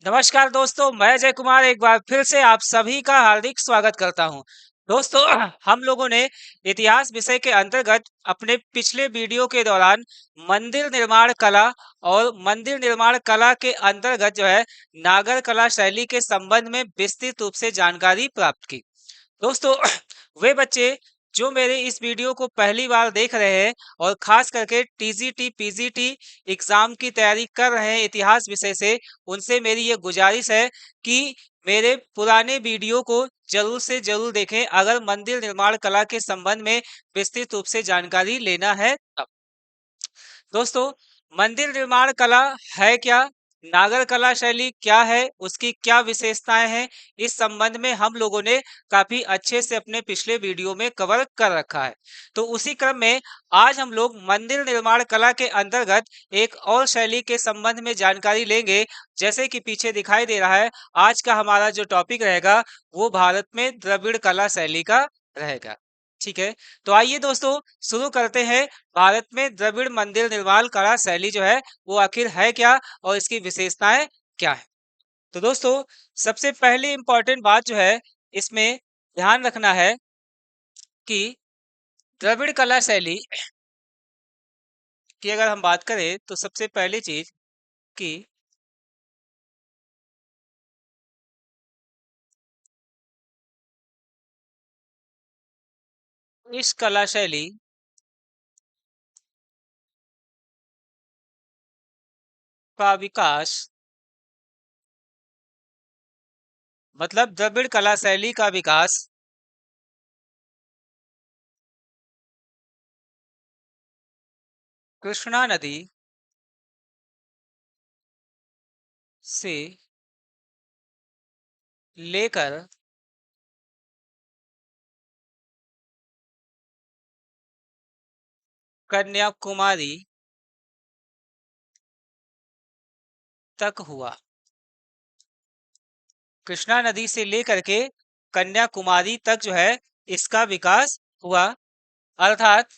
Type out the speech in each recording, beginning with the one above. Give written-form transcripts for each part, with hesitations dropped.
नमस्कार दोस्तों, मैं जय कुमार एक बार फिर से आप सभी का हार्दिक स्वागत करता हूं। दोस्तों, हम लोगों ने इतिहास विषय के अंतर्गत अपने पिछले वीडियो के दौरान मंदिर निर्माण कला और मंदिर निर्माण कला के अंतर्गत नागर कला शैली के संबंध में विस्तृत रूप से जानकारी प्राप्त की। दोस्तों, वे बच्चे जो मेरे इस वीडियो को पहली बार देख रहे हैं और खास करके टीजीटी पीजीटी एग्जाम की तैयारी कर रहे हैं इतिहास विषय से, उनसे मेरी ये गुजारिश है कि मेरे पुराने वीडियो को जरूर से जरूर देखें अगर मंदिर निर्माण कला के संबंध में विस्तृत रूप से जानकारी लेना है तब। दोस्तों, मंदिर निर्माण कला है क्या, नागर कला शैली क्या है, उसकी क्या विशेषताएं हैं, इस संबंध में हम लोगों ने काफी अच्छे से अपने पिछले वीडियो में कवर कर रखा है। तो उसी क्रम में आज हम लोग मंदिर निर्माण कला के अंतर्गत एक और शैली के संबंध में जानकारी लेंगे। जैसे कि पीछे दिखाई दे रहा है, आज का हमारा जो टॉपिक रहेगा वो भारत में द्रविड़ कला शैली का रहेगा। ठीक है, तो आइए दोस्तों शुरू करते हैं। भारत में द्रविड़ मंदिर निर्माण कला शैली वो आखिर है क्या और इसकी विशेषताएं क्या है। तो दोस्तों, सबसे पहली इंपॉर्टेंट बात इसमें ध्यान रखना है कि द्रविड़ कला शैली की अगर हम बात करें तो सबसे पहली चीज कि इस कला शैली का विकास, मतलब द्रविड़ कला शैली का विकास कृष्णा नदी से लेकर कन्याकुमारी तक हुआ। कृष्णा नदी से लेकर के कन्याकुमारी तक इसका विकास हुआ। अर्थात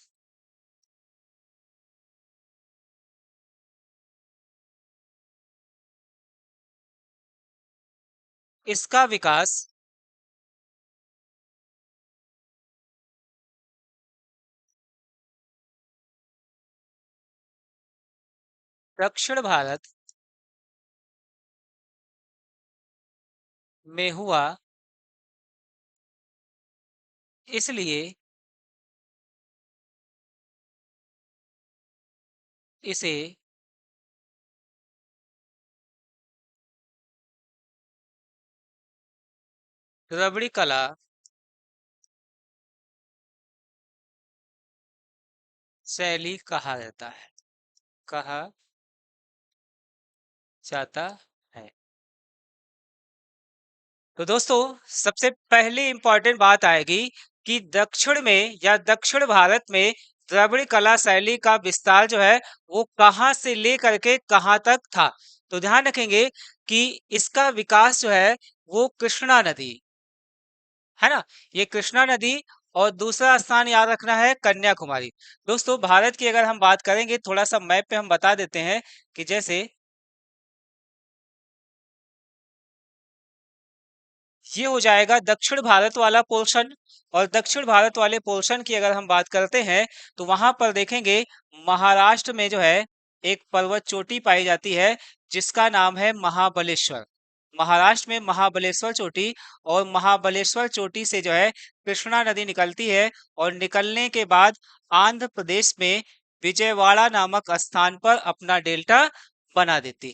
इसका विकास दक्षिण भारत में हुआ, इसलिए इसे द्रविड़ कला शैली कहा जाता है, कहा जाता है। तो दोस्तों, सबसे पहली इंपॉर्टेंट बात आएगी कि दक्षिण में या दक्षिण भारत में द्रविड़ कला शैली का विस्तार वो कहां से लेकर के कहां तक था। तो ध्यान रखेंगे कि इसका विकास वो कृष्णा नदी है ना, ये कृष्णा नदी। और दूसरा स्थान याद रखना है कन्याकुमारी। दोस्तों, भारत की अगर हम बात करेंगे, थोड़ा सा मैप पे हम बता देते हैं कि जैसे ये हो जाएगा दक्षिण भारत वाला पोर्शन। और दक्षिण भारत वाले पोर्शन की अगर हम बात करते हैं तो वहां पर देखेंगे महाराष्ट्र में एक पर्वत चोटी पाई जाती है जिसका नाम है महाबलेश्वर। महाराष्ट्र में महाबलेश्वर चोटी, और महाबलेश्वर चोटी से कृष्णा नदी निकलती है और निकलने के बाद आंध्र प्रदेश में विजयवाड़ा नामक स्थान पर अपना डेल्टा बना देती।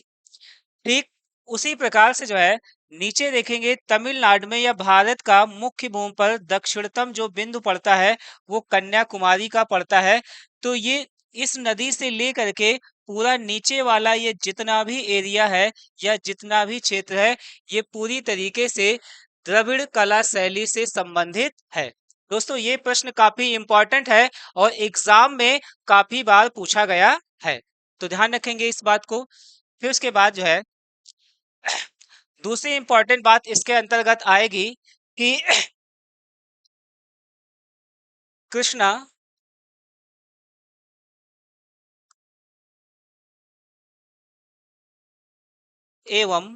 ठीक उसी प्रकार से नीचे देखेंगे तमिलनाडु में या भारत का मुख्य भूमि पर दक्षिणतम जो बिंदु पड़ता है वो कन्याकुमारी का पड़ता है। तो ये इस नदी से लेकर के पूरा नीचे वाला ये जितना भी एरिया है या जितना भी क्षेत्र है, ये पूरी तरीके से द्रविड़ कला शैली से संबंधित है। दोस्तों, ये प्रश्न काफी इंपॉर्टेंट है और एग्जाम में काफी बार पूछा गया है, तो ध्यान रखेंगे इस बात को। फिर उसके बाद दूसरी इंपॉर्टेंट बात इसके अंतर्गत आएगी कि कृष्णा एवं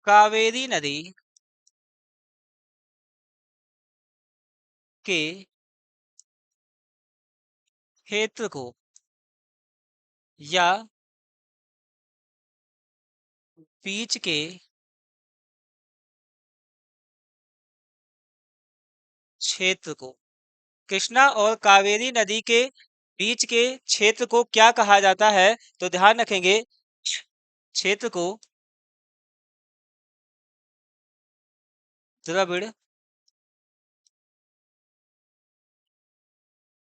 कावेरी नदी के क्षेत्र को या बीच के क्षेत्र को, कृष्णा और कावेरी नदी के बीच के क्षेत्र को क्या कहा जाता है? तो ध्यान रखेंगे, क्षेत्र को द्रविड़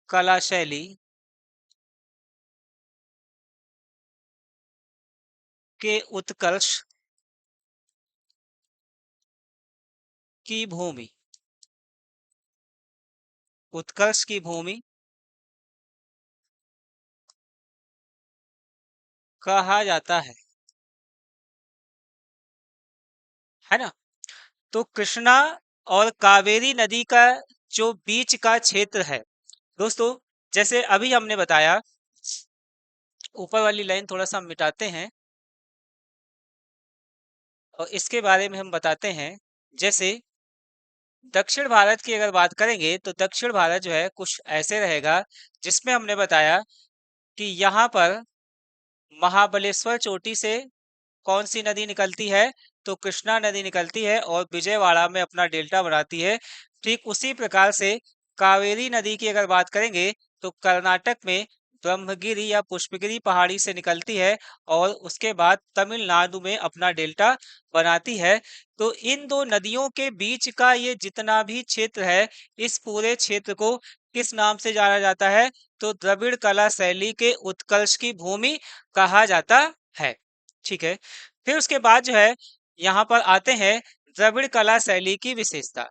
कला शैली के उत्कर्ष की भूमि, उत्कर्ष की भूमि कहा जाता है ना। तो कृष्णा और कावेरी नदी का जो बीच का क्षेत्र है दोस्तों, जैसे अभी हमने बताया, ऊपर वाली लाइन थोड़ा सा हम मिटाते हैं और इसके बारे में हम बताते हैं। जैसे दक्षिण भारत की अगर बात करेंगे तो दक्षिण भारत जो है कुछ ऐसे रहेगा, जिसमें हमने बताया कि यहाँ पर महाबलेश्वर चोटी से कौन सी नदी निकलती है? तो कृष्णा नदी निकलती है और विजयवाड़ा में अपना डेल्टा बनाती है। ठीक उसी प्रकार से कावेरी नदी की अगर बात करेंगे तो कर्नाटक में ब्रह्मगिरी या पुष्पगिरी पहाड़ी से निकलती है और उसके बाद तमिलनाडु में अपना डेल्टा बनाती है। तो इन दो नदियों के बीच का ये जितना भी क्षेत्र है, इस पूरे क्षेत्र को किस नाम से जाना जाता है? तो द्रविड़ कला शैली के उत्कर्ष की भूमि कहा जाता है। ठीक है, फिर उसके बाद जो है यहाँ पर आते हैं द्रविड़ कला शैली की विशेषता।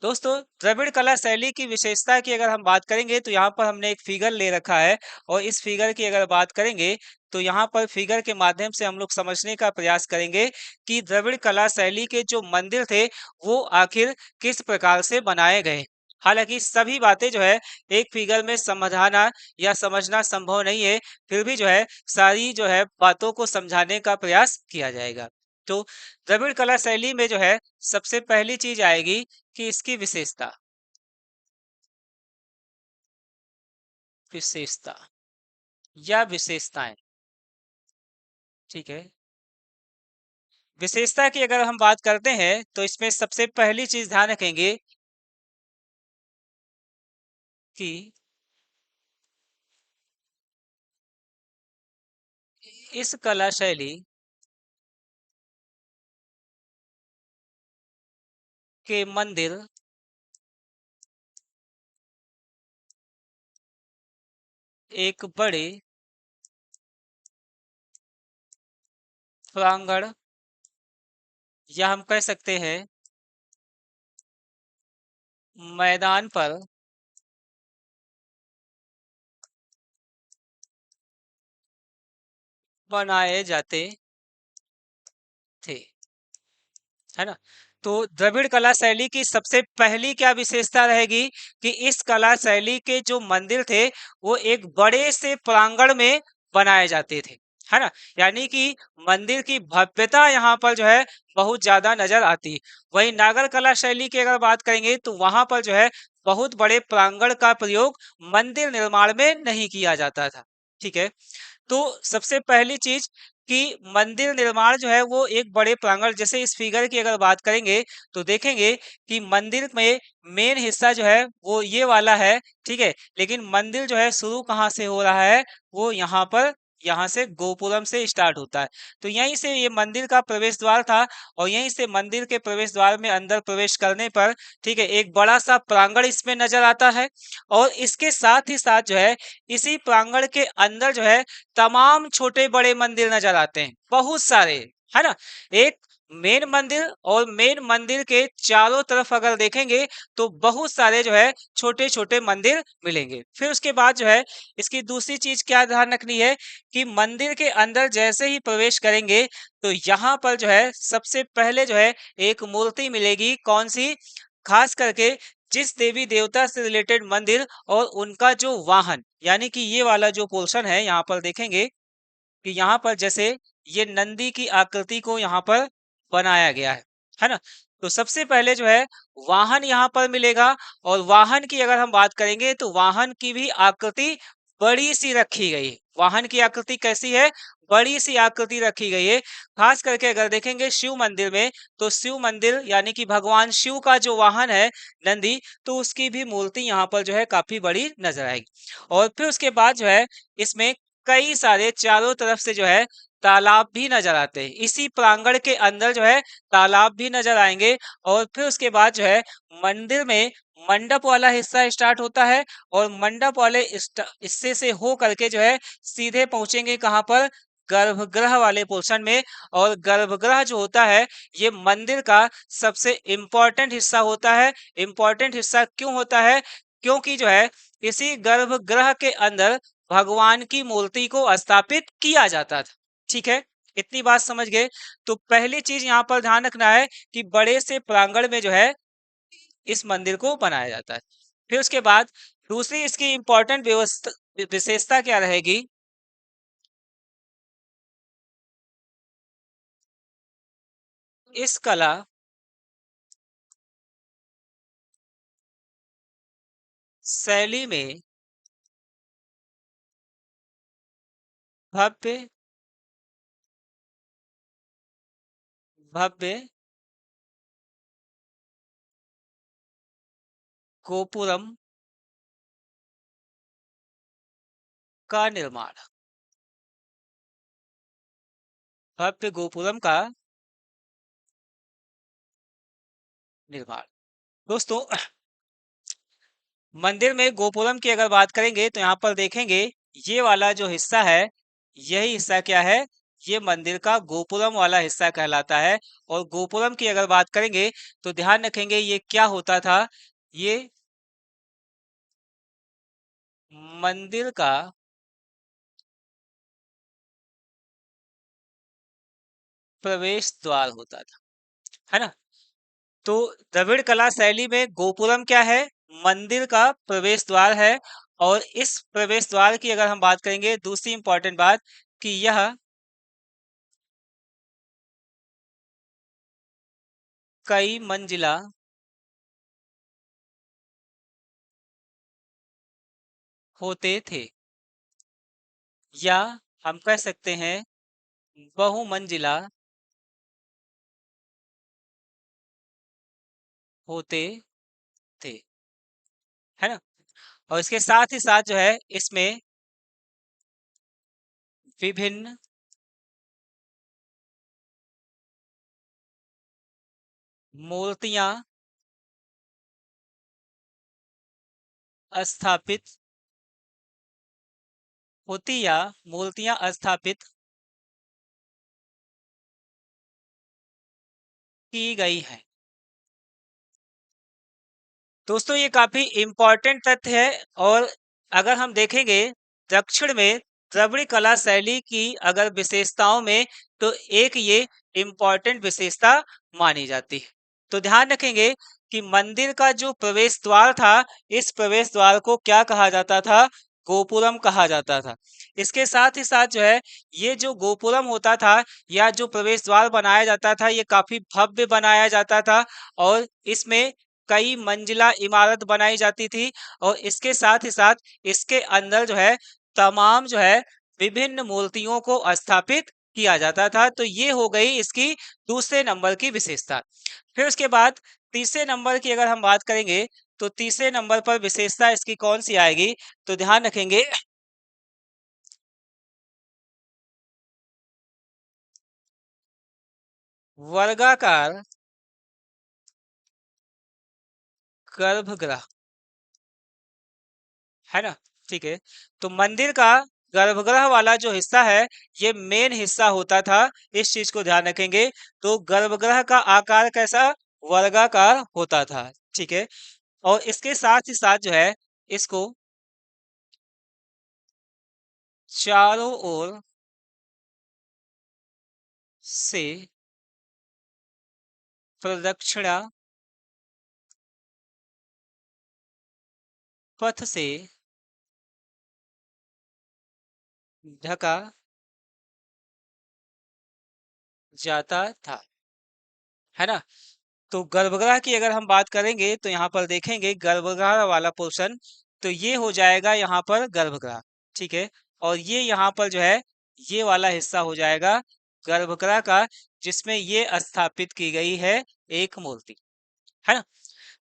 दोस्तों, द्रविड़ कला शैली की विशेषता की अगर हम बात करेंगे तो यहाँ पर हमने एक फिगर ले रखा है और इस फिगर की अगर बात करेंगे तो यहाँ पर फिगर के माध्यम से हम लोग समझने का प्रयास करेंगे कि द्रविड़ कला शैली के जो मंदिर थे वो आखिर किस प्रकार से बनाए गए। हालांकि सभी बातें जो है एक फिगर में समझाना या समझना संभव नहीं है, फिर भी जो है सारी जो है बातों को समझाने का प्रयास किया जाएगा। तो द्रविड़ कला शैली में जो है सबसे पहली चीज आएगी कि इसकी विशेषता, विशेषता या विशेषताएं। ठीक है, विशेषता की अगर हम बात करते हैं तो इसमें सबसे पहली चीज ध्यान रखेंगे कि इस कला शैली के मंदिर एक बड़े प्रांगण या हम कह सकते हैं मैदान पर बनाए जाते थे, है ना। तो द्रविड़ कला शैली की सबसे पहली क्या विशेषता रहेगी कि इस कला शैली के जो मंदिर थे वो एक बड़े से प्रांगण में बनाए जाते थे, है ना। यानी कि मंदिर की भव्यता यहाँ पर जो है बहुत ज्यादा नजर आती। वही नागर कला शैली की अगर बात करेंगे तो वहां पर जो है बहुत बड़े प्रांगण का प्रयोग मंदिर निर्माण में नहीं किया जाता था। ठीक है, तो सबसे पहली चीज कि मंदिर निर्माण जो है वो एक बड़े प्रांगण, जैसे इस फिगर की अगर बात करेंगे तो देखेंगे कि मंदिर में मेन हिस्सा जो है वो ये वाला है। ठीक है, लेकिन मंदिर जो है शुरू कहाँ से हो रहा है? वो यहाँ पर, यहाँ से गोपुरम से स्टार्ट होता है। तो यहीं से ये मंदिर का प्रवेश द्वार था और यहीं से मंदिर के प्रवेश द्वार में अंदर प्रवेश करने पर ठीक है एक बड़ा सा प्रांगण इसमें नजर आता है। और इसके साथ ही साथ जो है इसी प्रांगण के अंदर जो है तमाम छोटे बड़े मंदिर नजर आते हैं, बहुत सारे, है ना। एक मेन मंदिर और मेन मंदिर के चारों तरफ अगर देखेंगे तो बहुत सारे जो है छोटे छोटे मंदिर मिलेंगे। फिर उसके बाद जो है इसकी दूसरी चीज क्या ध्यान रखनी है कि मंदिर के अंदर जैसे ही प्रवेश करेंगे तो यहाँ पर जो है सबसे पहले जो है एक मूर्ति मिलेगी। कौन सी? खास करके जिस देवी देवता से रिलेटेड मंदिर और उनका जो वाहन, यानी कि ये वाला जो पोर्शन है यहाँ पर देखेंगे कि यहाँ पर जैसे ये नंदी की आकृति को यहाँ पर बनाया गया है ना? तो सबसे पहले जो है वाहन यहाँ पर मिलेगा, और वाहन की अगर हम बात करेंगे तो वाहन की भी आकृति बड़ी सी रखी गई है। वाहन की आकृति कैसी है? बड़ी सी आकृति रखी गई है। खास करके अगर देखेंगे शिव मंदिर में, तो शिव मंदिर यानी कि भगवान शिव का जो वाहन है नंदी, तो उसकी भी मूर्ति यहाँ पर जो है काफी बड़ी नजर आएगी। और फिर उसके बाद जो है इसमें कई सारे चारों तरफ से जो है तालाब भी नजर आते हैं। इसी प्रांगण के अंदर जो है तालाब भी नजर आएंगे। और फिर उसके बाद जो है मंदिर में मंडप वाला हिस्सा स्टार्ट होता है, और मंडप वाले हिस्से से हो करके जो है सीधे पहुंचेंगे कहाँ पर? गर्भगृह वाले पोर्शन में। और गर्भगृह जो होता है ये मंदिर का सबसे इम्पोर्टेंट हिस्सा होता है। इम्पोर्टेंट हिस्सा क्यों होता है? क्योंकि जो है इसी गर्भगृह के अंदर भगवान की मूर्ति को स्थापित किया जाता था। ठीक है, इतनी बात समझ गए? तो पहली चीज यहाँ पर ध्यान रखना है कि बड़े से प्रांगण में जो है इस मंदिर को बनाया जाता है। फिर उसके बाद दूसरी इसकी इंपॉर्टेंट व्यवस्था विशेषता क्या रहेगी? इस कला शैली में भव्य भव्य गोपुरम का निर्माण, भव्य गोपुरम का निर्माण। दोस्तों, मंदिर में गोपुरम की अगर बात करेंगे तो यहाँ पर देखेंगे ये वाला जो हिस्सा है, यही हिस्सा क्या है? ये मंदिर का गोपुरम वाला हिस्सा कहलाता है। और गोपुरम की अगर बात करेंगे तो ध्यान रखेंगे ये क्या होता था? ये मंदिर का प्रवेश द्वार होता था, है ना? तो द्रविड़ कला शैली में गोपुरम क्या है? मंदिर का प्रवेश द्वार है। और इस प्रवेश द्वार की अगर हम बात करेंगे, दूसरी इंपॉर्टेंट बात कि यह कई मंजिला होते थे, या हम कह सकते हैं बहुमंजिला होते थे, है ना? और इसके साथ ही साथ जो है इसमें विभिन्न मूर्तियां स्थापित होती, या मूर्तियां स्थापित की गई हैं। दोस्तों, ये काफी इम्पोर्टेंट तथ्य है। और अगर हम देखेंगे दक्षिण में द्रविड़ कला शैली की अगर विशेषताओं में, तो एक ये इम्पोर्टेंट विशेषता मानी जाती है। तो ध्यान रखेंगे कि मंदिर का जो प्रवेश द्वार था, इस प्रवेश द्वार को क्या कहा जाता था? गोपुरम कहा जाता था। इसके साथ ही साथ जो है ये जो गोपुरम होता था, या जो प्रवेश द्वार बनाया जाता था, ये काफी भव्य बनाया जाता था। और इसमें कई मंजिला इमारत बनाई जाती थी। और इसके साथ ही साथ इसके अंदर जो है तमाम जो है विभिन्न मूर्तियों को स्थापित किया जाता था। तो ये हो गई इसकी दूसरे नंबर की विशेषता। फिर उसके बाद तीसरे नंबर की अगर हम बात करेंगे, तो तीसरे नंबर पर विशेषता इसकी कौन सी आएगी? तो ध्यान रखेंगे वर्गाकार गर्भगृह, है ना? ठीक है। तो मंदिर का गर्भगृह वाला जो हिस्सा है, ये मेन हिस्सा होता था। इस चीज को ध्यान रखेंगे। तो गर्भगृह का आकार कैसा? वर्गाकार होता था। ठीक है। और इसके साथ ही साथ जो है इसको चारों ओर से प्रदक्षिणा पथ से ढका जाता था। है ना। तो गर्भगृह की अगर हम बात करेंगे तो यहाँ पर देखेंगे गर्भगृह वाला पोर्शन, तो ये हो जाएगा यहाँ पर गर्भगृह, ठीक है। और ये यहाँ पर जो है ये वाला हिस्सा हो जाएगा गर्भगृह का, जिसमें ये स्थापित की गई है एक मूर्ति, है ना।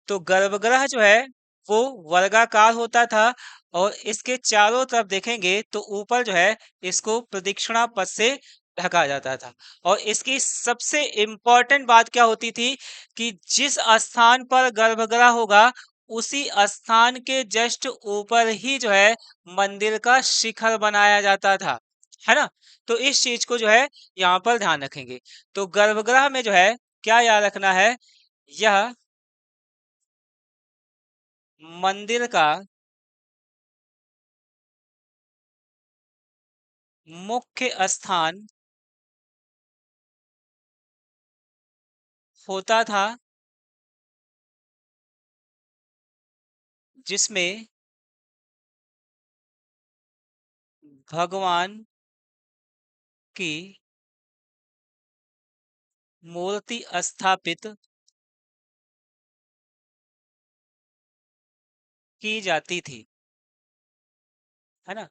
तो गर्भगृह जो है वो वर्गाकार होता था, और इसके चारों तरफ देखेंगे तो ऊपर जो है इसको प्रदक्षिणा पथ से ढका जाता था। और इसकी सबसे इम्पोर्टेंट बात क्या होती थी कि जिस स्थान पर गर्भगृह होगा उसी स्थान के जस्ट ऊपर ही जो है मंदिर का शिखर बनाया जाता था, है ना। तो इस चीज को जो है यहाँ पर ध्यान रखेंगे। तो गर्भगृह में जो है क्या याद रखना है, यह मंदिर का मुख्य स्थान होता था, जिसमें भगवान की मूर्ति स्थापित की जाती थी, है ना।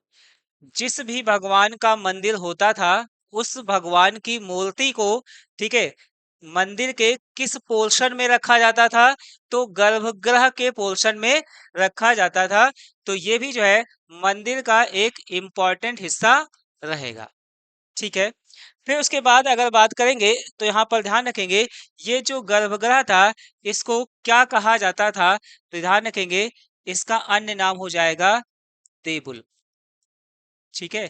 जिस भी भगवान का मंदिर होता था उस भगवान की मूर्ति को, ठीक है, मंदिर के किस पोर्शन में रखा जाता था, तो गर्भगृह के पोर्शन में रखा जाता था। तो ये भी जो है मंदिर का एक इम्पॉर्टेंट हिस्सा रहेगा, ठीक है। फिर उसके बाद अगर बात करेंगे तो यहाँ पर ध्यान रखेंगे ये जो गर्भगृह था इसको क्या कहा जाता था, तो ध्यान रखेंगे इसका अन्य नाम हो जाएगा देवुल, ठीक है।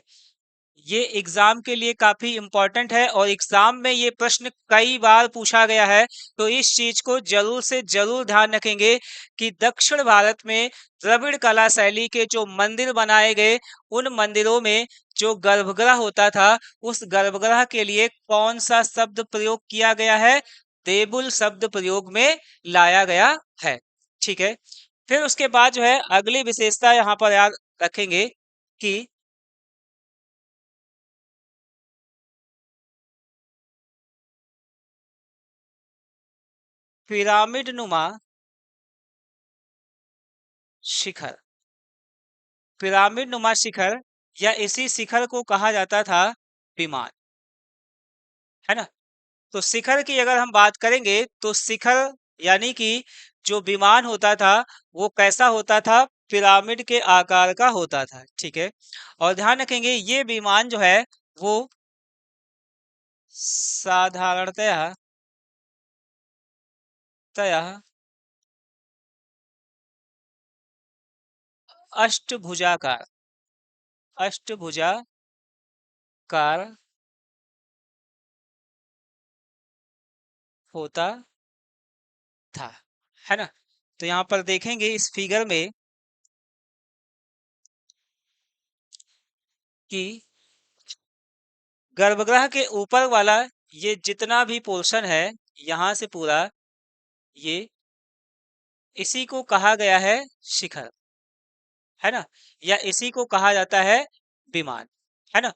ये एग्जाम के लिए काफी इंपॉर्टेंट है और एग्जाम में ये प्रश्न कई बार पूछा गया है। तो इस चीज को जरूर से जरूर ध्यान रखेंगे कि दक्षिण भारत में द्रविड़ कला शैली के जो मंदिर बनाए गए उन मंदिरों में जो गर्भगृह होता था उस गर्भगृह के लिए कौन सा शब्द प्रयोग किया गया है, देवुल शब्द प्रयोग में लाया गया है, ठीक है। फिर उसके बाद जो है अगली विशेषता यहाँ पर याद रखेंगे कि पिरामिड नुमा शिखर, पिरामिड नुमा शिखर या इसी शिखर को कहा जाता था विमान, है ना। तो शिखर की अगर हम बात करेंगे तो शिखर यानी कि जो विमान होता था वो कैसा होता था, पिरामिड के आकार का होता था, ठीक है। और ध्यान रखेंगे ये विमान जो है वो साधारणतया तया अष्टभुजाकार अष्टभुजाकार होता था, है ना। तो यहाँ पर देखेंगे इस फिगर में कि गर्भगृह के ऊपर वाला ये जितना भी पोर्शन है यहाँ से पूरा ये इसी को कहा गया है शिखर, है ना, या इसी को कहा जाता है विमान, है ना।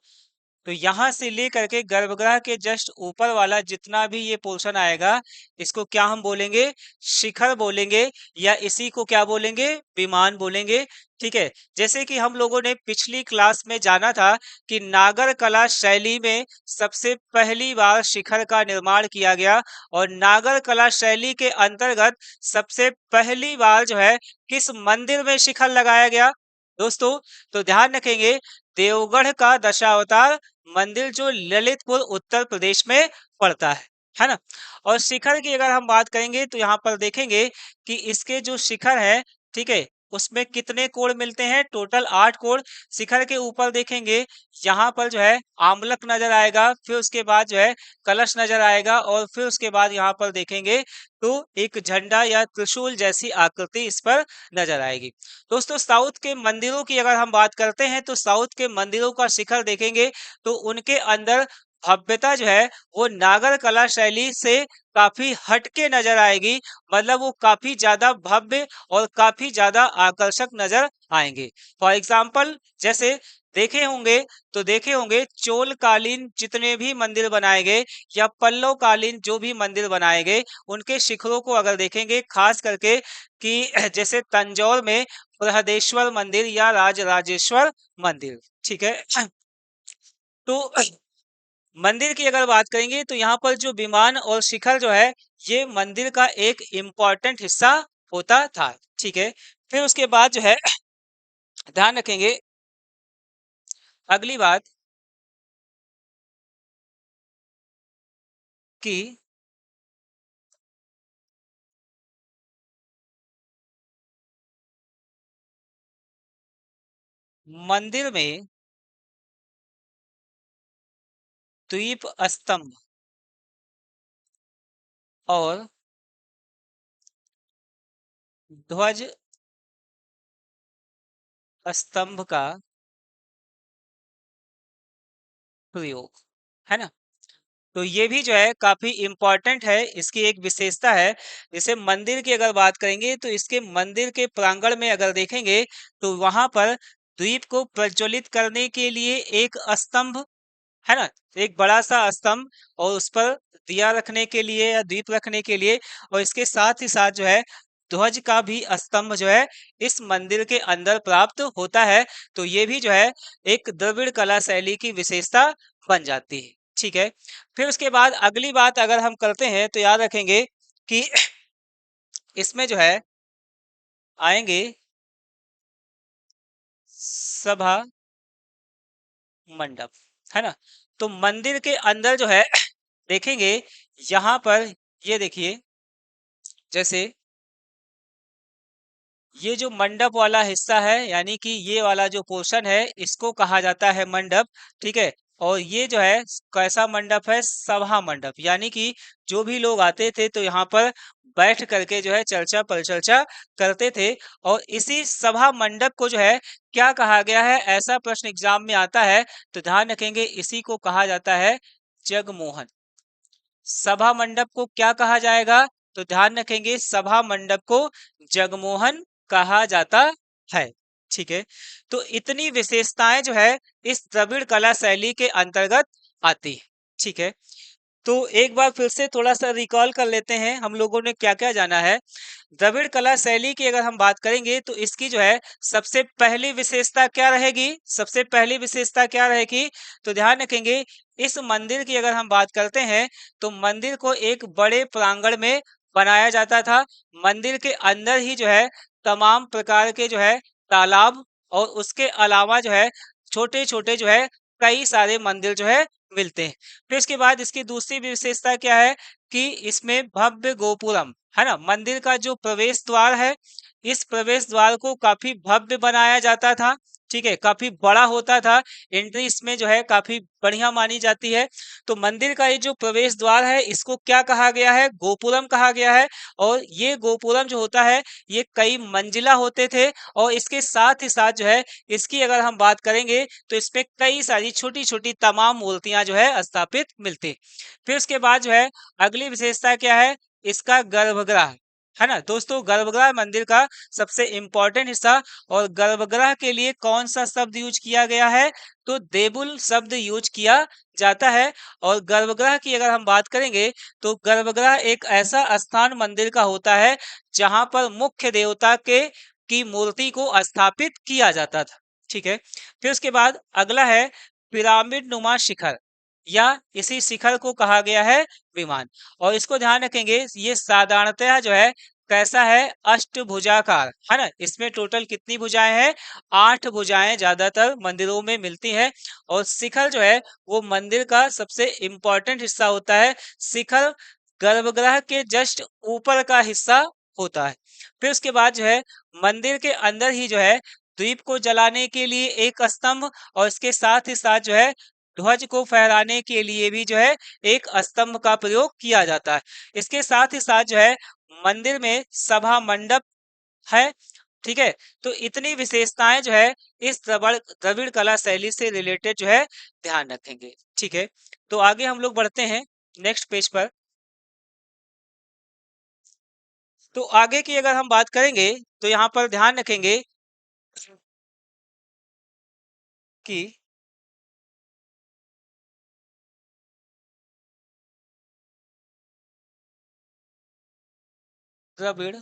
तो यहाँ से लेकर के गर्भगृह के जस्ट ऊपर वाला जितना भी ये पोर्शन आएगा इसको क्या हम बोलेंगे, शिखर बोलेंगे, या इसी को क्या बोलेंगे, विमान बोलेंगे, ठीक है। जैसे कि हम लोगों ने पिछली क्लास में जाना था कि नागर कला शैली में सबसे पहली बार शिखर का निर्माण किया गया, और नागर कला शैली के अंतर्गत सबसे पहली बार जो है किस मंदिर में शिखर लगाया गया दोस्तों, तो ध्यान रखेंगे देवगढ़ का दशावतार मंदिर जो ललितपुर उत्तर प्रदेश में पड़ता है ना। और शिखर की अगर हम बात करेंगे तो यहाँ पर देखेंगे कि इसके जो शिखर है, ठीक है, उसमें कितने कोण मिलते हैं, टोटल 8 कोण। शिखर के ऊपर देखेंगे यहाँ पर जो है आमलक नजर आएगा, फिर उसके बाद जो है कलश नजर आएगा, और फिर उसके बाद यहाँ पर देखेंगे तो एक झंडा या त्रिशूल जैसी आकृति इस पर नजर आएगी। दोस्तों साउथ के मंदिरों की अगर हम बात करते हैं तो साउथ के मंदिरों का शिखर देखेंगे तो उनके अंदर भव्यता जो है वो नागर कला शैली से काफी हटके नजर आएगी। मतलब वो काफी ज्यादा भव्य और काफी ज्यादा आकर्षक नजर आएंगे। फॉर एग्जाम्पल जैसे देखे होंगे चोल कालीन जितने भी मंदिर बनाए गए या पल्लव कालीन जो भी मंदिर बनाए गए, उनके शिखरों को अगर देखेंगे खास करके कि जैसे तंजौर में बृहदेश्वर मंदिर या राजराजेश्वर मंदिर, ठीक है। तो मंदिर की अगर बात करेंगे तो यहाँ पर जो विमान और शिखर जो है ये मंदिर का एक इम्पॉर्टेंट हिस्सा होता था, ठीक है। फिर उसके बाद जो है ध्यान रखेंगे अगली बात कि मंदिर में द्वीप स्तंभ और ध्वज स्तंभ का प्रयोग, है ना। तो ये भी जो है काफी इम्पोर्टेंट है, इसकी एक विशेषता है। जैसे मंदिर की अगर बात करेंगे तो इसके मंदिर के प्रांगण में अगर देखेंगे तो वहां पर द्वीप को प्रज्वलित करने के लिए एक स्तंभ, है ना, एक बड़ा सा स्तंभ, और उस पर दिया रखने के लिए या दीप रखने के लिए, और इसके साथ ही साथ जो है ध्वज का भी स्तंभ जो है इस मंदिर के अंदर प्राप्त होता है। तो ये भी जो है एक द्रविड़ कला शैली की विशेषता बन जाती है, ठीक है। फिर उसके बाद अगली बात अगर हम करते हैं तो याद रखेंगे कि इसमें जो है आएंगे सभा मंडप, है ना। तो मंदिर के अंदर जो है देखेंगे यहाँ पर, ये देखिए जैसे ये जो मंडप वाला हिस्सा है यानी कि ये वाला जो पोर्शन है इसको कहा जाता है मंडप, ठीक है। और ये जो है कैसा मंडप है, सभा मंडप, यानी कि जो भी लोग आते थे तो यहाँ पर बैठ करके जो है चर्चा परिचर्चा करते थे। और इसी सभा मंडप को जो है क्या कहा गया है, ऐसा प्रश्न एग्जाम में आता है तो ध्यान रखेंगे इसी को कहा जाता है जगमोहन। सभा मंडप को क्या कहा जाएगा, तो ध्यान रखेंगे सभा मंडप को जगमोहन कहा जाता है, ठीक है। तो इतनी विशेषताएं जो है इस द्रविड़ कला शैली के अंतर्गत आती है, ठीक है। तो एक बार फिर से थोड़ा सा रिकॉल कर लेते हैं हम लोगों ने क्या क्या जाना है। द्रविड़ कला शैली की अगर हम बात करेंगे तो इसकी जो है सबसे पहली विशेषता क्या रहेगी, सबसे पहली विशेषता क्या रहेगी, तो ध्यान रखेंगे इस मंदिर की अगर हम बात करते हैं तो मंदिर को एक बड़े प्रांगण में बनाया जाता था। मंदिर के अंदर ही जो है तमाम प्रकार के जो है तालाब और उसके अलावा जो है छोटे छोटे जो है कई सारे मंदिर जो है मिलते हैं। फिर इसके बाद इसकी दूसरी विशेषता क्या है कि इसमें भव्य गोपुरम, है ना, मंदिर का जो प्रवेश द्वार है इस प्रवेश द्वार को काफी भव्य बनाया जाता था, ठीक है, काफी बड़ा होता था। एंट्री इसमें जो है काफी बढ़िया मानी जाती है। तो मंदिर का ये जो प्रवेश द्वार है इसको क्या कहा गया है, गोपुरम कहा गया है। और ये गोपुरम जो होता है ये कई मंजिला होते थे, और इसके साथ ही साथ जो है इसकी अगर हम बात करेंगे तो इसमें कई सारी छोटी छोटी तमाम मूर्तियां जो है स्थापित मिलती। फिर उसके बाद जो है अगली विशेषता क्या है, इसका गर्भगृह, है ना दोस्तों। गर्भगृह मंदिर का सबसे इंपॉर्टेंट हिस्सा। और गर्भगृह के लिए कौन सा शब्द यूज किया गया है, तो देवुल शब्द यूज किया जाता है। और गर्भगृह की अगर हम बात करेंगे तो गर्भगृह एक ऐसा स्थान मंदिर का होता है जहां पर मुख्य देवता के की मूर्ति को स्थापित किया जाता था, ठीक है। फिर उसके बाद अगला है पिरामिड नुमा शिखर, या इसी शिखर को कहा गया है विमान। और इसको ध्यान रखेंगे ये साधारणतः जो है कैसा है, अष्टभुजाकार, है ना। इसमें टोटल कितनी भुजाएं हैं, 8 भुजाएं ज्यादातर मंदिरों में मिलती हैं। और शिखर जो है वो मंदिर का सबसे इंपॉर्टेंट हिस्सा होता है। शिखर गर्भगृह के जस्ट ऊपर का हिस्सा होता है। फिर उसके बाद जो है मंदिर के अंदर ही जो है दीप को जलाने के लिए एक स्तंभ, और इसके साथ ही साथ जो है ध्वज को फहराने के लिए भी जो है एक स्तंभ का प्रयोग किया जाता है। इसके साथ ही साथ जो है मंदिर में सभा मंडप है, ठीक है। तो इतनी विशेषताएं जो है इस द्रविड़ द्रविड़ कला शैली से रिलेटेड जो है ध्यान रखेंगे। ठीक है, तो आगे हम लोग बढ़ते हैं नेक्स्ट पेज पर। तो आगे की अगर हम बात करेंगे तो यहाँ पर ध्यान रखेंगे कि द्रविड़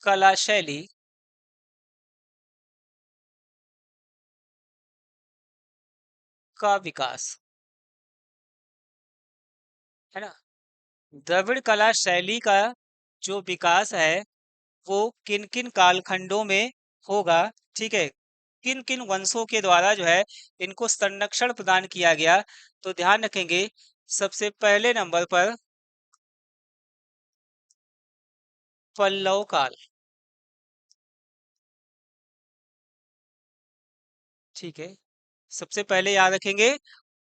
कला शैली का विकास, है ना, द्रविड़ कला शैली का जो विकास है वो किन किन कालखंडों में होगा, ठीक है, किन किन वंशों के द्वारा जो है इनको संरक्षण प्रदान किया गया। तो ध्यान रखेंगे सबसे पहले नंबर पर पल्लव काल। ठीक है, सबसे पहले याद रखेंगे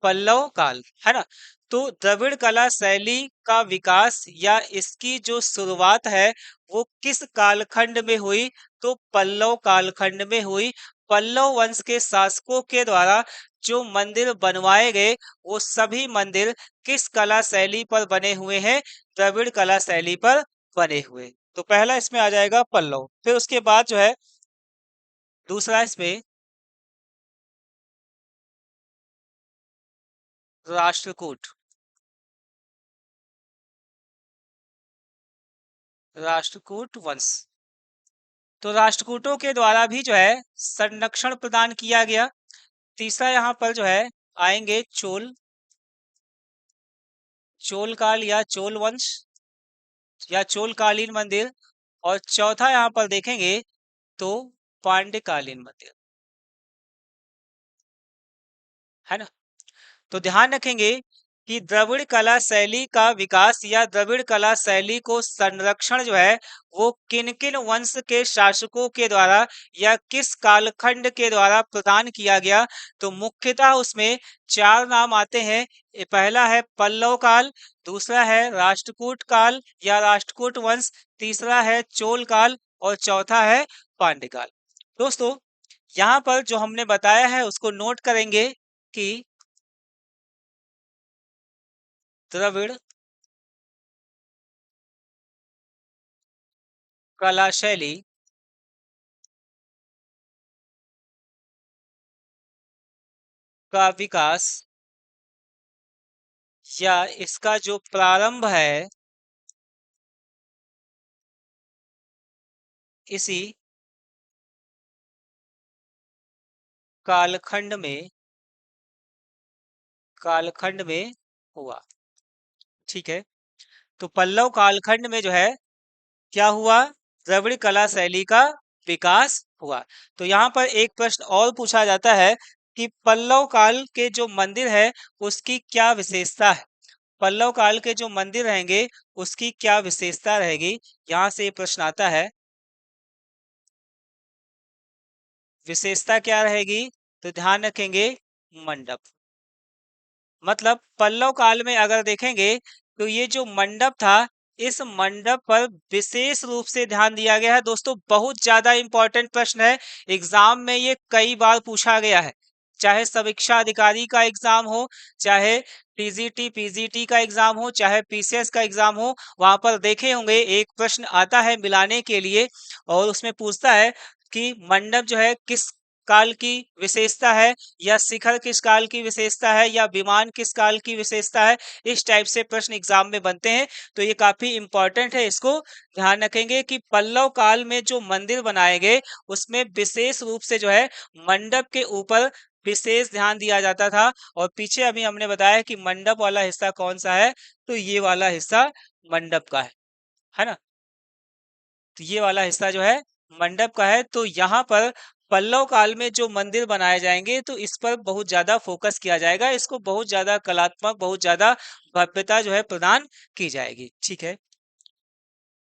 पल्लव काल, है ना। तो द्रविड़ कला शैली का विकास या इसकी जो शुरुआत है वो किस कालखंड में हुई, तो पल्लव कालखंड में हुई। पल्लव वंश के शासकों के द्वारा जो मंदिर बनवाए गए वो सभी मंदिर किस कला शैली पर बने हुए हैं, द्रविड़ कला शैली पर बने हुए। तो पहला इसमें आ जाएगा पल्लव। फिर उसके बाद जो है दूसरा इसमें राष्ट्रकूट। राष्ट्रकूट वंश, तो राष्ट्रकूटों के द्वारा भी जो है संरक्षण प्रदान किया गया। तीसरा यहाँ पर जो है आएंगे चोल, चोल काल या चोल वंश या चोल कालीन मंदिर। और चौथा यहाँ पर देखेंगे तो पांड्य कालीन मंदिर, है ना। तो ध्यान रखेंगे कि द्रविड़ कला शैली का विकास या द्रविड़ कला शैली को संरक्षण जो है वो किन किन वंश के शासकों के द्वारा या किस कालखंड के द्वारा प्रदान किया गया। तो मुख्यतः उसमें चार नाम आते हैं। पहला है पल्लव काल, दूसरा है राष्ट्रकूट काल या राष्ट्रकूट वंश, तीसरा है चोल काल और चौथा है पांड्य काल। दोस्तों यहाँ पर जो हमने बताया है उसको नोट करेंगे कि द्रविड़ कला शैली का विकास या इसका जो प्रारंभ है इसी कालखंड में हुआ। ठीक है, तो पल्लव कालखंड में जो है क्या हुआ, द्रविड़ कला शैली का विकास हुआ। तो यहाँ पर एक प्रश्न और पूछा जाता है कि पल्लव काल के जो मंदिर है उसकी क्या विशेषता है। पल्लव काल के जो मंदिर रहेंगे उसकी क्या विशेषता रहेगी, यहाँ से ये प्रश्न आता है। विशेषता क्या रहेगी, तो ध्यान रखेंगे मंडप। मतलब पल्लव काल में अगर देखेंगे तो ये जो मंडप था इस मंडप पर विशेष रूप से ध्यान दिया गया है। दोस्तों बहुत ज्यादा इंपॉर्टेंट प्रश्न है, एग्जाम में ये कई बार पूछा गया है। चाहे समीक्षा अधिकारी का एग्जाम हो, चाहे टीजीटी पीजीटी का एग्जाम हो, चाहे पीसीएस का एग्जाम हो, वहां पर देखे होंगे एक प्रश्न आता है मिलाने के लिए और उसमें पूछता है कि मंडप जो है किस काल की विशेषता है, या शिखर किस काल की विशेषता है, या विमान किस काल की विशेषता है। इस टाइप से प्रश्न एग्जाम में बनते हैं, तो ये काफी इंपॉर्टेंट है। इसको ध्यान रखेंगे कि पल्लव काल में जो मंदिर बनाए गए उसमें विशेष रूप से जो है मंडप के ऊपर विशेष ध्यान दिया जाता था। और पीछे अभी हमने बताया कि मंडप वाला हिस्सा कौन सा है, तो ये वाला हिस्सा मंडप का है ना। तो ये वाला हिस्सा जो है मंडप का है। तो यहाँ पर पल्लव काल में जो मंदिर बनाए जाएंगे तो इस पर बहुत ज्यादा फोकस किया जाएगा, इसको बहुत ज्यादा कलात्मक बहुत ज्यादा भव्यता जो है प्रदान की जाएगी। ठीक है,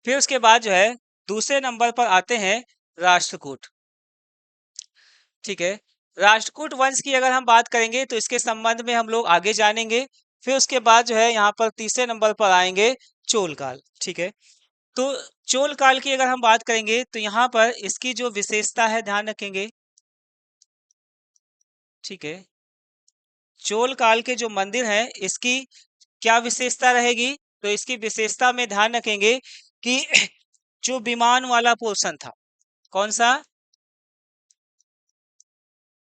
फिर उसके बाद जो है दूसरे नंबर पर आते हैं राष्ट्रकूट। ठीक है, राष्ट्रकूट वंश की अगर हम बात करेंगे तो इसके संबंध में हम लोग आगे जानेंगे। फिर उसके बाद जो है यहाँ पर तीसरे नंबर पर आएंगे चोल काल। ठीक है, तो चोल काल की अगर हम बात करेंगे तो यहाँ पर इसकी जो विशेषता है ध्यान रखेंगे। ठीक है, चोल काल के जो मंदिर हैं इसकी क्या विशेषता रहेगी, तो इसकी विशेषता में ध्यान रखेंगे कि जो विमान वाला पोर्शन था, कौन सा,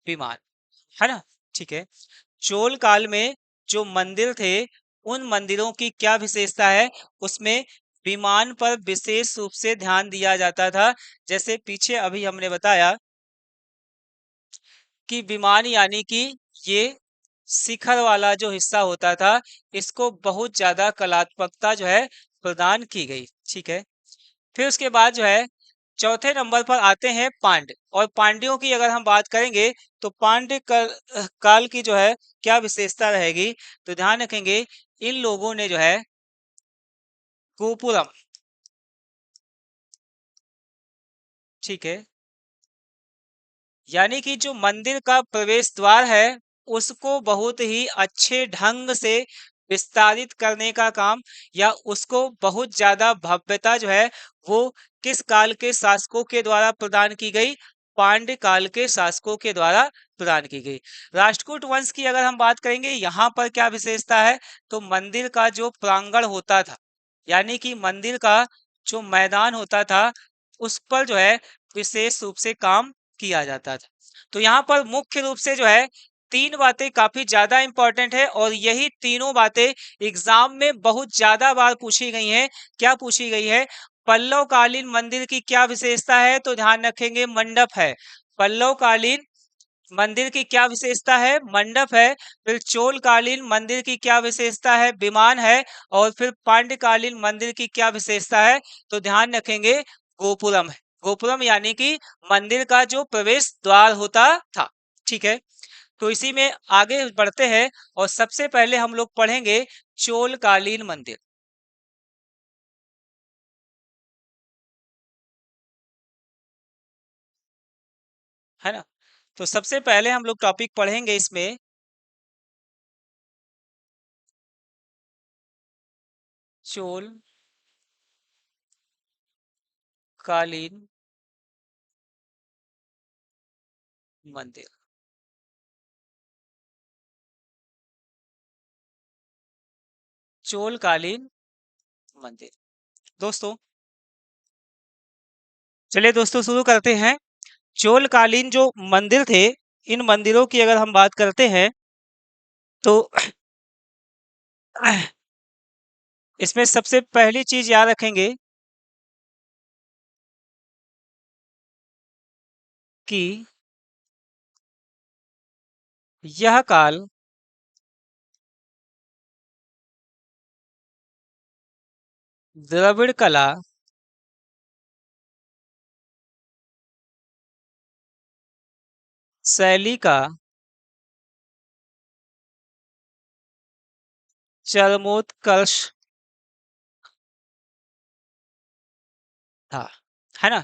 विमान, है ना। ठीक है, चोल काल में जो मंदिर थे उन मंदिरों की क्या विशेषता है, उसमें विमान पर विशेष रूप से ध्यान दिया जाता था। जैसे पीछे अभी हमने बताया कि विमान यानी कि ये शिखर वाला जो हिस्सा होता था, इसको बहुत ज्यादा कलात्मकता जो है प्रदान की गई। ठीक है, फिर उसके बाद जो है चौथे नंबर पर आते हैं पांड्य, और पांड्यों की अगर हम बात करेंगे तो पांड्य काल की जो है क्या विशेषता रहेगी, तो ध्यान रखेंगे इन लोगों ने जो है गोपुरम, ठीक है, यानी कि जो मंदिर का प्रवेश द्वार है उसको बहुत ही अच्छे ढंग से विस्तारित करने का काम, या उसको बहुत ज्यादा भव्यता जो है वो किस काल के शासकों के द्वारा प्रदान की गई, पांड्य काल के शासकों के द्वारा प्रदान की गई। राष्ट्रकूट वंश की अगर हम बात करेंगे यहाँ पर क्या विशेषता है, तो मंदिर का जो प्रांगण होता था, यानी कि मंदिर का जो मैदान होता था उस पर जो है विशेष रूप से काम किया जाता था। तो यहाँ पर मुख्य रूप से जो है तीन बातें काफी ज्यादा इंपॉर्टेंट है, और यही तीनों बातें एग्जाम में बहुत ज्यादा बार पूछी गई हैं। क्या पूछी गई है, पल्लव कालीन मंदिर की क्या विशेषता है, तो ध्यान रखेंगे मंडप है। पल्लव कालीन मंदिर की क्या विशेषता है, मंडप है। फिर चोल कालीन मंदिर की क्या विशेषता है, विमान है। और फिर पांड्यकालीन मंदिर की क्या विशेषता है, तो ध्यान रखेंगे गोपुरम है। गोपुरम यानी कि मंदिर का जो प्रवेश द्वार होता था। ठीक है, तो इसी में आगे बढ़ते हैं, और सबसे पहले हम लोग पढ़ेंगे चोल कालीन मंदिर, है ना। तो सबसे पहले हम लोग टॉपिक पढ़ेंगे इसमें चोल कालीन मंदिर। चोल कालीन मंदिर, दोस्तों चलिए दोस्तों शुरू करते हैं। चोल कालीन जो मंदिर थे, इन मंदिरों की अगर हम बात करते हैं तो इसमें सबसे पहली चीज याद रखेंगे कि यह काल द्रविड़ कला शैली का चरमोत्कर्ष था, है ना।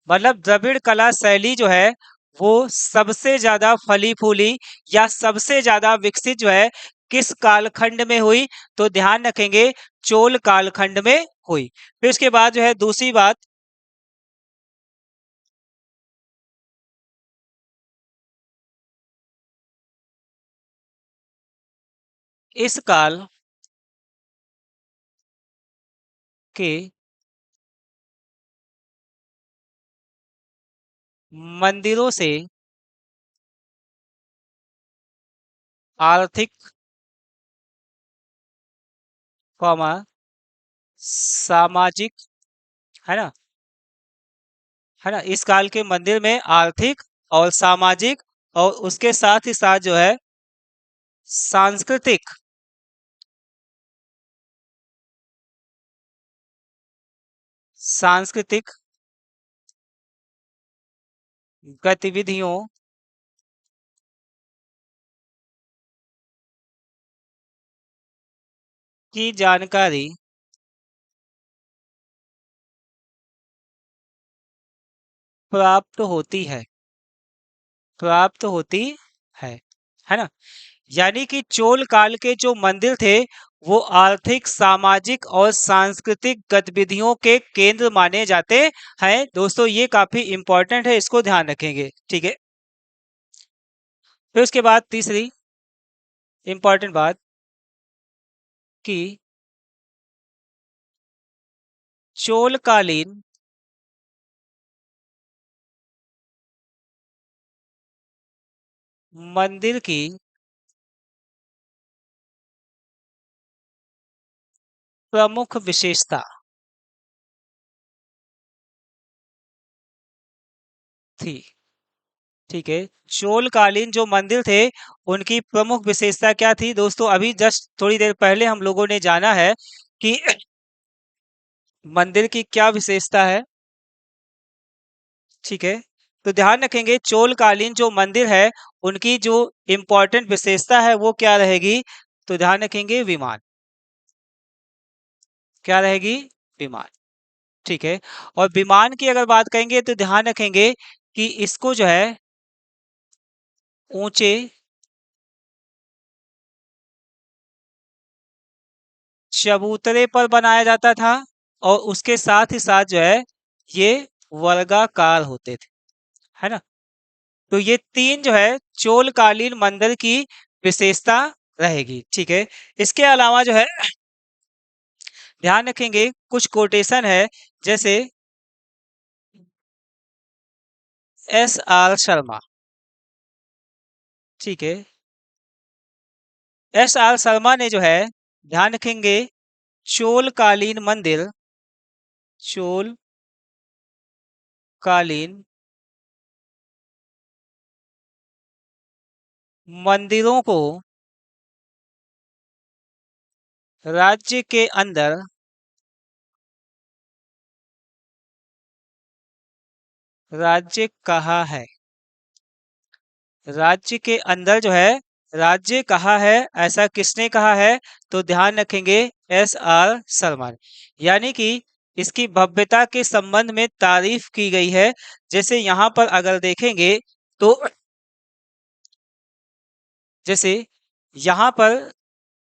मतलब द्रविड़ कला शैली जो है वो सबसे ज्यादा फली फूली या सबसे ज्यादा विकसित जो है किस कालखंड में हुई, तो ध्यान रखेंगे चोल कालखंड में हुई। फिर उसके बाद जो है दूसरी बात, इस काल के मंदिरों से आर्थिक, कौमा सामाजिक, है ना, है ना, इस काल के मंदिर में आर्थिक और सामाजिक और उसके साथ ही साथ जो है सांस्कृतिक, सांस्कृतिक गतिविधियों की जानकारी प्राप्त होती है, प्राप्त होती है है ना। यानी कि चोल काल के जो मंदिर थे वो आर्थिक, सामाजिक और सांस्कृतिक गतिविधियों के केंद्र माने जाते हैं। दोस्तों ये काफी इंपॉर्टेंट है, इसको ध्यान रखेंगे। ठीक है, फिर उसके बाद तीसरी इंपॉर्टेंट बात कि चोलकालीन मंदिर की प्रमुख विशेषता थी। ठीक है, चोलकालीन जो मंदिर थे उनकी प्रमुख विशेषता क्या थी दोस्तों? अभी जस्ट थोड़ी देर पहले हम लोगों ने जाना है कि मंदिर की क्या विशेषता है। ठीक है, तो ध्यान रखेंगे चोलकालीन जो मंदिर है उनकी जो इम्पोर्टेंट विशेषता है वो क्या रहेगी? तो ध्यान रखेंगे विमान। क्या रहेगी? विमान। ठीक है, और विमान की अगर बात करेंगे तो ध्यान रखेंगे कि इसको जो है ऊंचे चबूतरे पर बनाया जाता था और उसके साथ ही साथ जो है ये वर्गाकार होते थे, है ना? तो ये तीन जो है चोलकालीन मंदिर की विशेषता रहेगी। ठीक है, इसके अलावा जो है ध्यान रखेंगे कुछ कोटेशन है, जैसे S.R. शर्मा। ठीक है, S.R. शर्मा ने जो है ध्यान रखेंगे चोलकालीन मंदिर, चोलकालीन मंदिरों को राज्य के अंदर राज्य कहा है। राज्य के अंदर जो है राज्य कहा है, ऐसा किसने कहा है? तो ध्यान रखेंगे S.R. शर्मा ने। यानी कि इसकी भव्यता के संबंध में तारीफ की गई है। जैसे यहाँ पर अगर देखेंगे तो जैसे यहाँ पर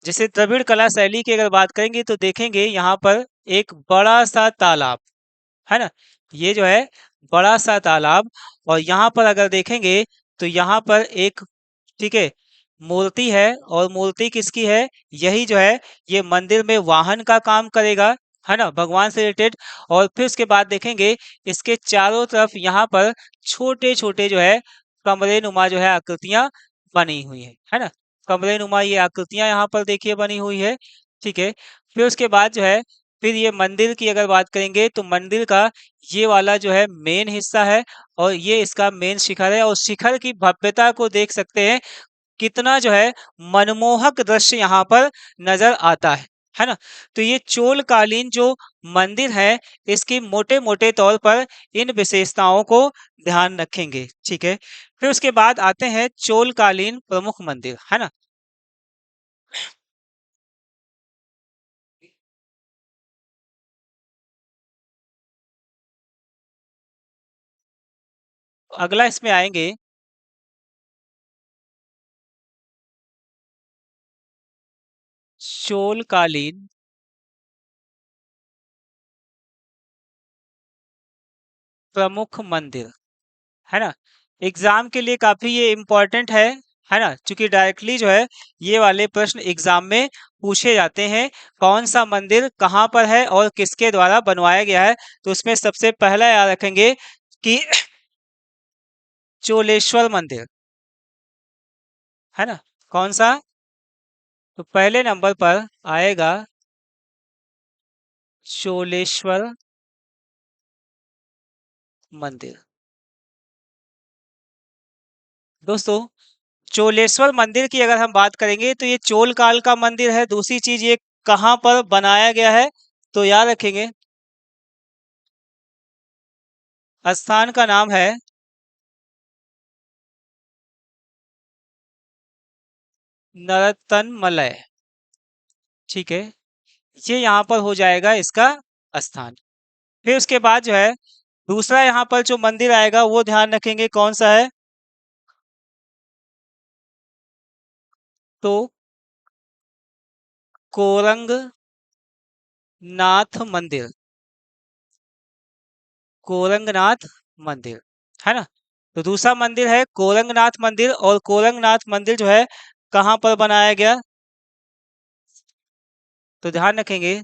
जैसे द्रविड़ कला शैली की अगर बात करेंगे तो देखेंगे यहाँ पर एक बड़ा सा तालाब, है ना? ये जो है बड़ा सा तालाब, और यहाँ पर अगर देखेंगे तो यहाँ पर एक, ठीक है, मूर्ति है, और मूर्ति किसकी है? यही जो है ये मंदिर में वाहन का काम करेगा, है ना, भगवान से रिलेटेड। और फिर उसके बाद देखेंगे इसके चारों तरफ यहाँ पर छोटे छोटे जो है कमरे नुमा जो है आकृतियां बनी हुई है ना? कमरे नुमा ये आकृतियां यहाँ पर देखिए बनी हुई है। ठीक है, फिर उसके बाद जो है फिर ये मंदिर की अगर बात करेंगे तो मंदिर का ये वाला जो है मेन हिस्सा है, और ये इसका मेन शिखर है, और शिखर की भव्यता को देख सकते हैं, कितना जो है मनमोहक दृश्य यहाँ पर नजर आता है ना? तो ये चोलकालीन जो मंदिर है इसकी मोटे मोटे तौर पर इन विशेषताओं को ध्यान रखेंगे। ठीक है, फिर उसके बाद आते हैं चोलकालीन प्रमुख मंदिर, है ना? अगला इसमें आएंगे चोलकालीन प्रमुख मंदिर, है ना? एग्जाम के लिए काफी ये इम्पोर्टेंट है ना? क्योंकि डायरेक्टली जो है ये वाले प्रश्न एग्जाम में पूछे जाते हैं। कौन सा मंदिर कहाँ पर है और किसके द्वारा बनवाया गया है? तो उसमें सबसे पहला याद रखेंगे कि चोलेश्वर मंदिर, है ना? कौन सा? तो पहले नंबर पर आएगा चोलेश्वर मंदिर। दोस्तों चोलेश्वर मंदिर की अगर हम बात करेंगे तो ये चोल काल का मंदिर है। दूसरी चीज ये कहाँ पर बनाया गया है? तो याद रखेंगे स्थान का नाम है नरतन मलय। ठीक है, ये यहाँ पर हो जाएगा इसका स्थान। फिर उसके बाद जो है दूसरा यहाँ पर जो मंदिर आएगा वो ध्यान रखेंगे कौन सा है? तो कोरंग नाथ मंदिर, कोरंगनाथ मंदिर, है ना। तो दूसरा मंदिर है कोरंगनाथ मंदिर, और कोरंगनाथ मंदिर जो है कहाँ पर बनाया गया, तो ध्यान रखेंगे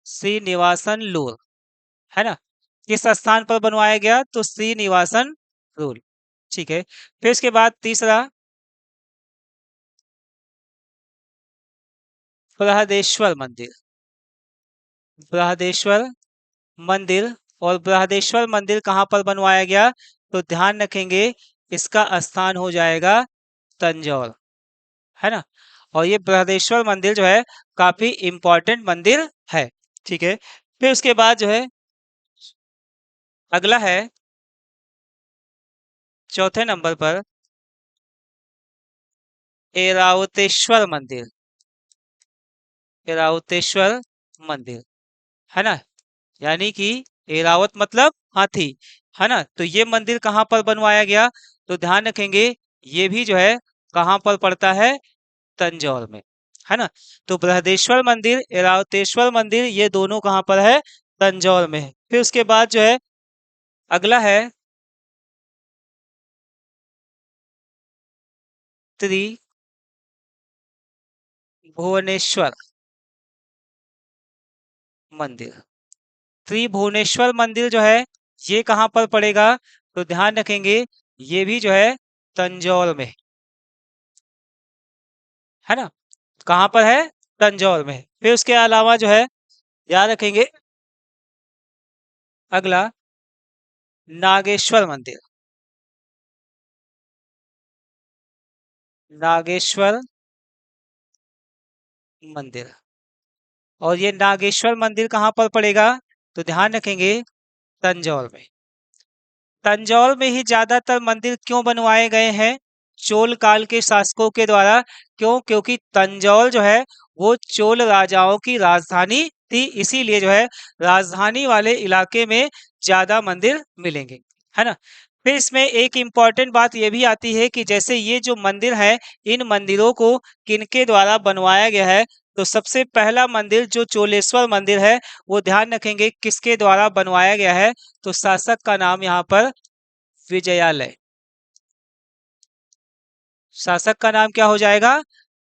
श्रीनिवासन लूर, है ना। किस स्थान पर बनवाया गया, तो श्रीनिवासन लूर। ठीक है, फिर इसके बाद तीसरा बृहदेश्वर मंदिर, बृहदेश्वर मंदिर। और बृहदेश्वर मंदिर कहाँ पर बनवाया गया, तो ध्यान रखेंगे इसका स्थान हो जाएगा तंजौर, है ना। और ये बृहदेश्वर मंदिर जो है काफी इंपॉर्टेंट मंदिर है। ठीक है, फिर उसके बाद जो है अगला है चौथे नंबर पर ऐरावतेश्वर मंदिर, ऐरावतेश्वर मंदिर, है ना। यानी कि ऐरावत मतलब हाथी, है ना। तो ये मंदिर कहाँ पर बनवाया गया, तो ध्यान रखेंगे ये भी जो है कहाँ पर पड़ता है, तंजौर में, है ना। तो बृहदेश्वर मंदिर, ऐरावतेश्वर मंदिर, ये दोनों कहाँ पर है, तंजौर में है। फिर उसके बाद जो है अगला है त्रिभुवनेश्वर मंदिर। त्रिभुवनेश्वर मंदिर जो है ये कहाँ पर पड़ेगा, तो ध्यान रखेंगे ये भी जो है तंजौर में, है ना। कहाँ पर है, तंजौर में। फिर उसके अलावा जो है याद रखेंगे अगला नागेश्वर मंदिर, नागेश्वर मंदिर। और ये नागेश्वर मंदिर कहाँ पर पड़ेगा, तो ध्यान रखेंगे तंजौर में। तंजौर में ही ज्यादातर मंदिर क्यों बनवाए गए हैं, चोल काल के शासकों के द्वारा। क्यों, क्योंकि तंजौर जो है वो चोल राजाओं की राजधानी थी, इसीलिए जो है राजधानी वाले इलाके में ज्यादा मंदिर मिलेंगे, है ना। फिर इसमें एक इम्पॉर्टेंट बात ये भी आती है कि जैसे ये जो मंदिर है, इन मंदिरों को किनके द्वारा बनवाया गया है, तो सबसे पहला मंदिर जो चोलेश्वर मंदिर है वो ध्यान रखेंगे किसके द्वारा बनवाया गया है, तो शासक का नाम यहाँ पर विजयालय, शासक का नाम क्या हो जाएगा,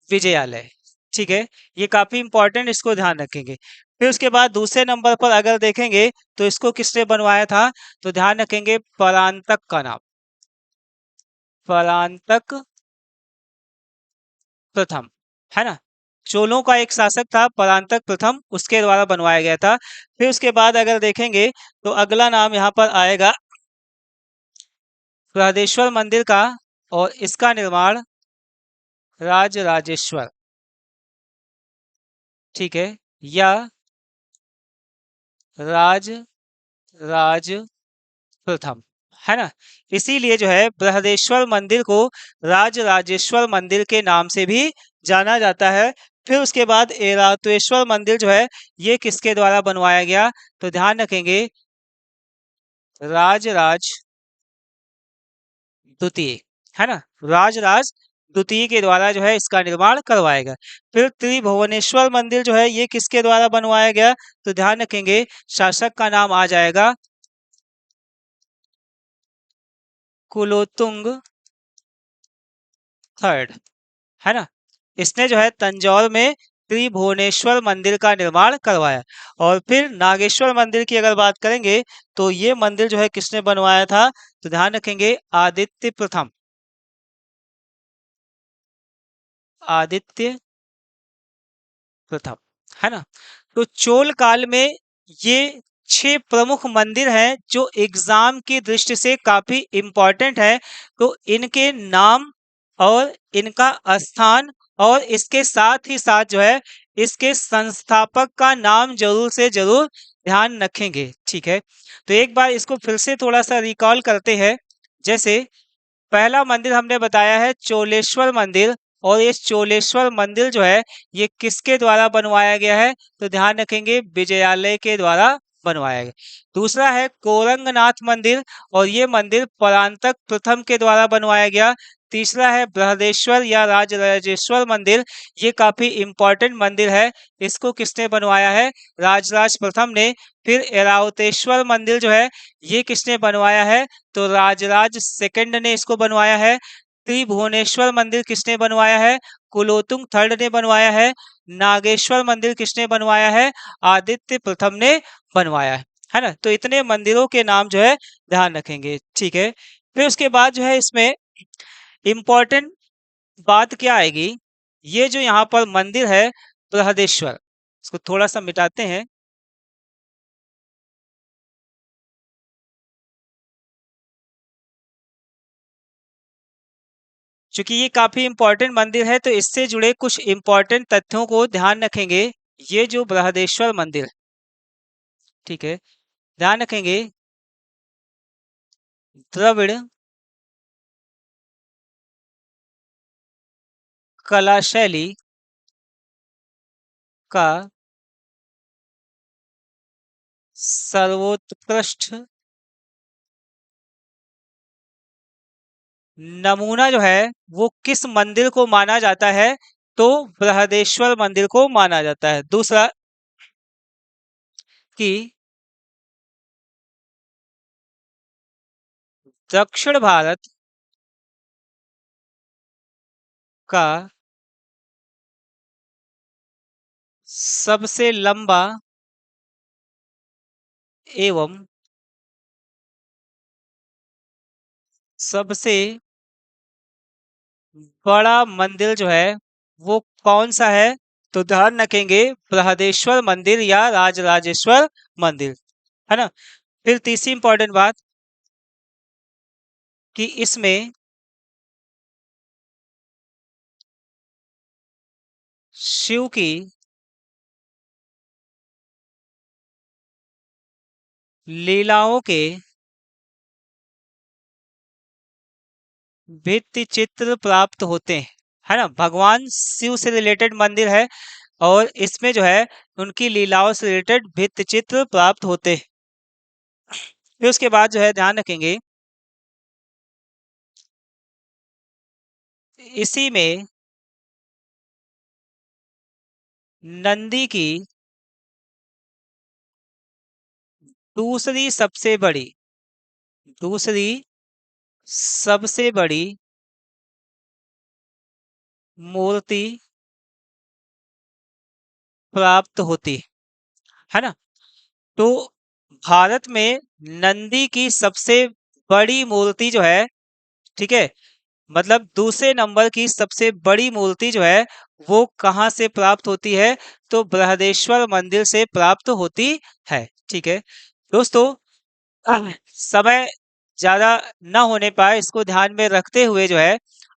विजयालय। ठीक है, ये काफी इंपॉर्टेंट, इसको ध्यान रखेंगे। फिर उसके बाद दूसरे नंबर पर अगर देखेंगे तो इसको किसने बनवाया था, तो ध्यान रखेंगे परांतक का नाम, परांतक प्रथम, है ना। चोलों का एक शासक था परांतक प्रथम, उसके द्वारा बनवाया गया था। फिर उसके बाद अगर देखेंगे तो अगला नाम यहाँ पर आएगा बृहदेश्वर मंदिर का, और इसका निर्माण राजराजेश्वर, ठीक है, या राज राज प्रथम, है ना। इसीलिए जो है बृहदेश्वर मंदिर को राजराजेश्वर मंदिर के नाम से भी जाना जाता है। फिर उसके बाद ऐरावतेश्वर मंदिर जो है ये किसके द्वारा बनवाया गया, तो ध्यान रखेंगे राजराज द्वितीय, है ना। राजराज द्वितीय के द्वारा जो है इसका निर्माण करवाया गया। फिर त्रिभुवनेश्वर मंदिर जो है ये किसके द्वारा बनवाया गया, तो ध्यान रखेंगे शासक का नाम आ जाएगा कुलोत्तुंग थर्ड, है ना। इसने जो है तंजौर में त्रिभुवनेश्वर मंदिर का निर्माण करवाया। और फिर नागेश्वर मंदिर की अगर बात करेंगे तो ये मंदिर जो है किसने बनवाया था, तो ध्यान रखेंगे आदित्य प्रथम, आदित्य प्रथम, है ना। तो चोल काल में ये 6 प्रमुख मंदिर हैं जो एग्जाम की दृष्टि से काफी इंपॉर्टेंट है। तो इनके नाम और इनका स्थान और इसके साथ ही साथ जो है इसके संस्थापक का नाम जरूर से जरूर ध्यान रखेंगे। ठीक है, तो एक बार इसको फिर से थोड़ा सा रिकॉल करते हैं। जैसे पहला मंदिर हमने बताया है चोलेश्वर मंदिर, और ये चोलेश्वर मंदिर जो है ये किसके द्वारा बनवाया गया है, तो ध्यान रखेंगे विजयालय के द्वारा बनवाया गया। दूसरा है कोरंगनाथ मंदिर और ये मंदिर परांतक प्रथम के द्वारा बनवाया गया। तीसरा है बृहदेश्वर या राजराजेश्वर मंदिर, ये काफी इंपॉर्टेंट मंदिर है। इसको किसने बनवाया है? राजराज प्रथम ने। फिर ऐरावतेश्वर मंदिर जो है ये किसने बनवाया है? तो राजराज सेकंड ने इसको बनवाया है। त्रिभुवनेश्वर मंदिर किसने बनवाया है? कुलोत्तुंग थर्ड ने बनवाया है। नागेश्वर मंदिर किसने बनवाया है? आदित्य प्रथम ने बनवाया है ना। तो इतने मंदिरों के नाम जो है ध्यान रखेंगे, ठीक है। फिर उसके बाद जो है इसमें इम्पोर्टेंट बात क्या आएगी, ये जो यहाँ पर मंदिर है बृहदेश्वर, इसको थोड़ा सा मिटाते हैं। चूंकि ये काफी इंपॉर्टेंट मंदिर है तो इससे जुड़े कुछ इंपॉर्टेंट तथ्यों को ध्यान रखेंगे। ये जो बृहदेश्वर मंदिर, ठीक है, ध्यान रखेंगे द्रविड़ कला शैली का सर्वोत्कृष्ट नमूना जो है वो किस मंदिर को माना जाता है? तो बृहदेश्वर मंदिर को माना जाता है। दूसरा कि दक्षिण भारत का सबसे लंबा एवं सबसे बड़ा मंदिर जो है वो कौन सा है? तो ध्यान रखेंगे बृहदेश्वर मंदिर या राजराजेश्वर मंदिर, है ना। फिर तीसरी इंपॉर्टेंट बात कि इसमें शिव की लीलाओं के भित्ति चित्र प्राप्त होते हैं, है ना। भगवान शिव से रिलेटेड मंदिर है और इसमें जो है उनकी लीलाओं से रिलेटेड भित्ति चित्र प्राप्त होते हैं। फिर उसके बाद जो है ध्यान रखेंगे इसी में नंदी की दूसरी सबसे बड़ी दूसरी सबसे बड़ी मूर्ति प्राप्त होती है ना। तो भारत में नंदी की सबसे बड़ी मूर्ति जो है, ठीक है, मतलब दूसरे नंबर की सबसे बड़ी मूर्ति जो है वो कहाँ से प्राप्त होती है? तो बृहदेश्वर मंदिर से प्राप्त होती है, ठीक है। दोस्तों समय ज्यादा न होने पाए इसको ध्यान में रखते हुए जो है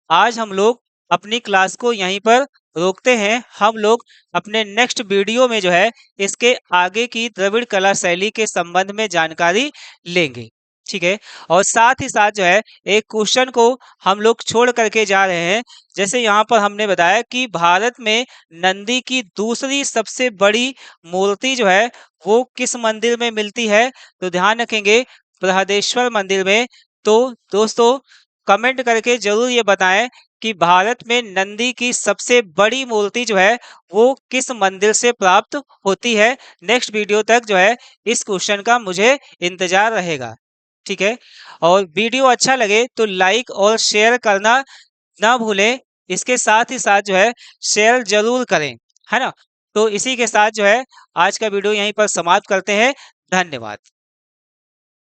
आज हम लोग अपनी क्लास को यहीं पर रोकते हैं। हम लोग अपने नेक्स्ट वीडियो में जो है इसके आगे की द्रविड़ कला शैली के संबंध में जानकारी लेंगे, ठीक है। और साथ ही साथ जो है एक क्वेश्चन को हम लोग छोड़ करके जा रहे हैं। जैसे यहाँ पर हमने बताया कि भारत में नंदी की दूसरी सबसे बड़ी मूर्ति जो है वो किस मंदिर में मिलती है? तो ध्यान रखेंगे बृहदेश्वर मंदिर में। तो दोस्तों कमेंट करके जरूर ये बताएं कि भारत में नंदी की सबसे बड़ी मूर्ति जो है वो किस मंदिर से प्राप्त होती है। नेक्स्ट वीडियो तक जो है इस क्वेश्चन का मुझे इंतजार रहेगा, ठीक है। और वीडियो अच्छा लगे तो लाइक और शेयर करना ना भूलें। इसके साथ ही साथ जो है शेयर जरूर करें, है ना। तो इसी के साथ जो है आज का वीडियो यहीं पर समाप्त करते हैं। धन्यवाद।